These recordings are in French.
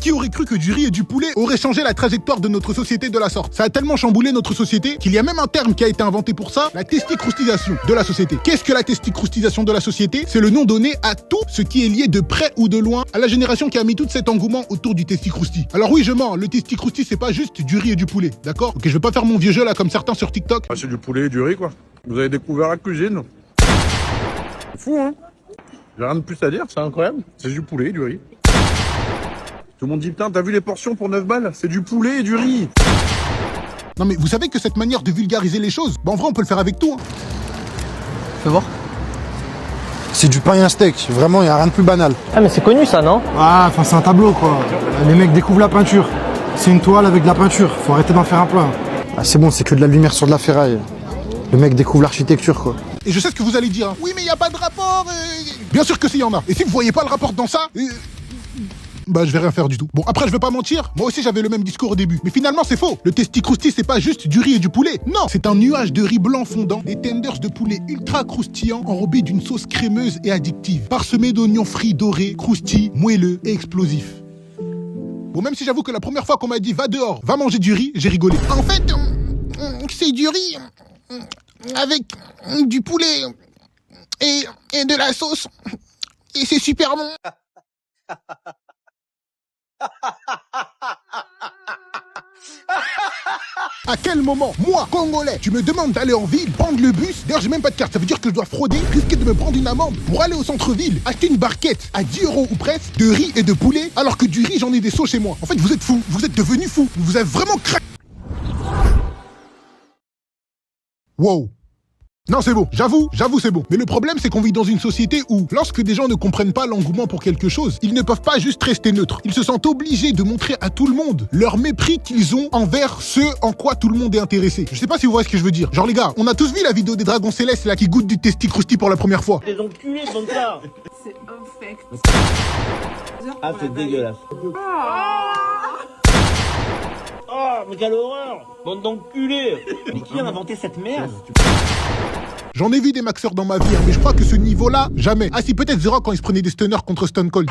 Qui aurait cru que du riz et du poulet auraient changé la trajectoire de notre société de la sorte? Ça a tellement chamboulé notre société qu'il y a même un terme qui a été inventé pour ça, la testicroustisation de la société. Qu'est-ce que la testicroustisation de la société? C'est le nom donné à tout ce qui est lié de près ou de loin à la génération qui a mis tout cet engouement autour du testicrousti. Alors oui, je mens, le testicrousti c'est pas juste du riz et du poulet, d'accord? Ok, je vais pas faire mon vieux jeu là comme certains sur TikTok. Ah, c'est du poulet et du riz quoi. Vous avez découvert la cuisine. C'est fou hein. J'ai rien de plus à dire, c'est incroyable. C'est du poulet et du riz. Tout le monde dit putain, t'as vu les portions pour 9 balles? C'est du poulet et du riz. Non mais vous savez que cette manière de vulgariser les choses, bah en vrai on peut le faire avec tout hein. Fais voir. C'est du pain et un steak, vraiment y a rien de plus banal. Ah mais c'est connu ça, non? Ah, enfin c'est un tableau quoi. Les mecs découvrent la peinture. C'est une toile avec de la peinture, faut arrêter d'en faire un plat. Ah c'est bon, c'est que de la lumière sur de la ferraille. Le mec découvre l'architecture quoi. Et je sais ce que vous allez dire, hein. Oui mais y a pas de rapport Bien sûr que si, y en a. Et si vous voyez pas le rapport dans ça, bah je vais rien faire du tout. Bon après je vais pas mentir, moi aussi j'avais le même discours au début. Mais finalement c'est faux. Le testicrousti c'est pas juste du riz et du poulet. Non, c'est un nuage de riz blanc fondant, des tenders de poulet ultra croustillants enrobés d'une sauce crémeuse et addictive, parsemés d'oignons frits dorés, croustilles, moelleux et explosifs. Bon même si j'avoue que la première fois qu'on m'a dit va dehors, va manger du riz, j'ai rigolé. En fait, c'est du riz avec du poulet et de la sauce. Et c'est super bon. À quel moment, moi, Congolais, tu me demandes d'aller en ville, prendre le bus? D'ailleurs, j'ai même pas de carte, ça veut dire que je dois frauder, risquer de me prendre une amende pour aller au centre-ville, acheter une barquette à 10 € ou presque de riz et de poulet, alors que du riz, j'en ai des seaux chez moi. En fait, vous êtes fous, vous êtes devenus fous, vous avez vraiment craqué. Wow. Non, c'est bon, j'avoue, c'est bon. Mais le problème, c'est qu'on vit dans une société où, lorsque des gens ne comprennent pas l'engouement pour quelque chose, ils ne peuvent pas juste rester neutres. Ils se sentent obligés de montrer à tout le monde leur mépris qu'ils ont envers ce en quoi tout le monde est intéressé. Je sais pas si vous voyez ce que je veux dire. Genre les gars, on a tous vu la vidéo des dragons célestes là qui goûtent du testicrousti pour la première fois. Les enculés sont là. C'est infect. Ah, c'est dégueulasse. Oh, mais quelle horreur! Bande d'enculés! Mais qui a inventé cette merde? J'en ai vu des maxeurs dans ma vie, hein, mais je crois que ce niveau-là, jamais. Ah si, peut-être Zero quand il se prenait des stunners contre Stone Cold.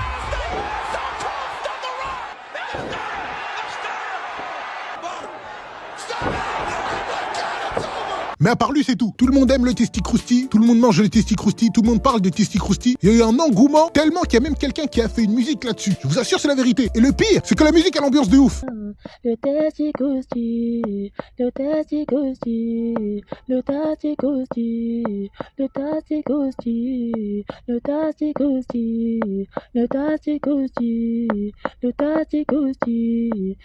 Mais à part lui, c'est tout. Tout le monde aime le testicrousti, tout le monde mange le testicrousti, tout le monde parle de testicrousti. Il y a eu un engouement tellement qu'il y a même quelqu'un qui a fait une musique là-dessus. Je vous assure, c'est la vérité. Et le pire, c'est que la musique a l'ambiance de ouf. Le testicrousti, le testicrousti, le testicrousti, le testicrousti, le testicrousti, le testicrousti, le testicrousti.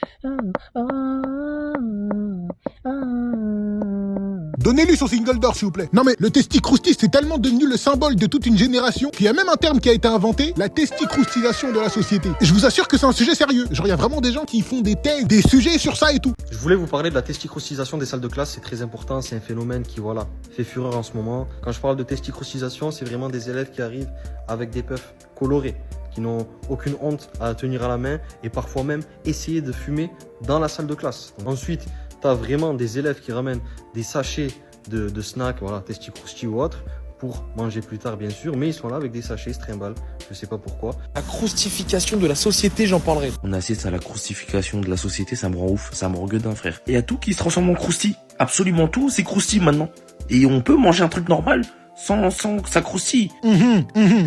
Donnez-lui son single d'or, s'il vous plaît. Non mais le testicrousti, c'est tellement devenu le symbole de toute une génération qu'il y a même un terme qui a été inventé, la testicroustisation de la société. Et je vous assure que c'est un sujet sérieux. Genre, il y a vraiment des gens qui font des thèses, des sujets sur ça et tout. Je voulais vous parler de la testicroustisation des salles de classe, c'est très important, c'est un phénomène qui, voilà, fait fureur en ce moment. Quand je parle de testicroustisation, c'est vraiment des élèves qui arrivent avec des puffs colorés, qui n'ont aucune honte à tenir à la main et parfois même essayer de fumer dans la salle de classe. Ensuite, t'as vraiment des élèves qui ramènent des sachets de snacks, voilà, testicrousti ou autre, pour manger plus tard bien sûr, mais ils sont là avec des sachets, se trimballent, je sais pas pourquoi. La croustification de la société, j'en parlerai. On assiste à la croustification de la société, ça me rend ouf, ça me rend gueudin frère. Et il y a tout qui se transforme en crousti, absolument tout c'est crousti maintenant. Et on peut manger un truc normal sans que ça croustille.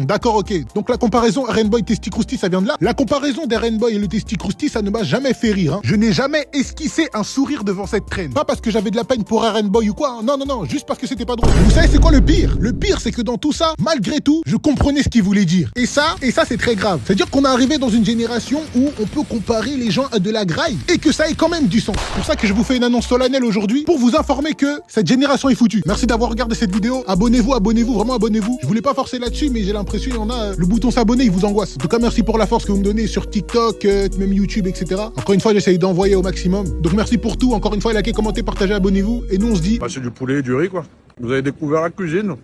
D'accord, ok. Donc la comparaison Boy testicrousti, ça vient de là. La comparaison Boy et le testicrousti, ça ne m'a jamais fait rire. Hein. Je n'ai jamais esquissé un sourire devant cette traîne. Pas parce que j'avais de la peine pour Boy ou quoi. Hein. Non, juste parce que c'était pas drôle. Vous savez c'est quoi le pire? Le pire, c'est que dans tout ça, malgré tout, je comprenais ce qu'il voulait dire. Et ça, c'est très grave. C'est-à-dire qu'on est arrivé dans une génération où on peut comparer les gens à de la graille et que ça ait quand même du sens. C'est pour ça que je vous fais une annonce solennelle aujourd'hui pour vous informer que cette génération est foutue. Merci d'avoir regardé cette vidéo. Abonnez-vous, vraiment abonnez-vous. Je voulais pas forcer là-dessus, mais j'ai l'impression il y en a, le bouton s'abonner, il vous angoisse. En tout cas, merci pour la force que vous me donnez sur TikTok, même YouTube, etc. Encore une fois, j'essaye d'envoyer au maximum. Donc merci pour tout. Encore une fois, likez, commentez, partagez, abonnez-vous. Et nous, on se dit... Bah, c'est du poulet et du riz, quoi. Vous avez découvert la cuisine.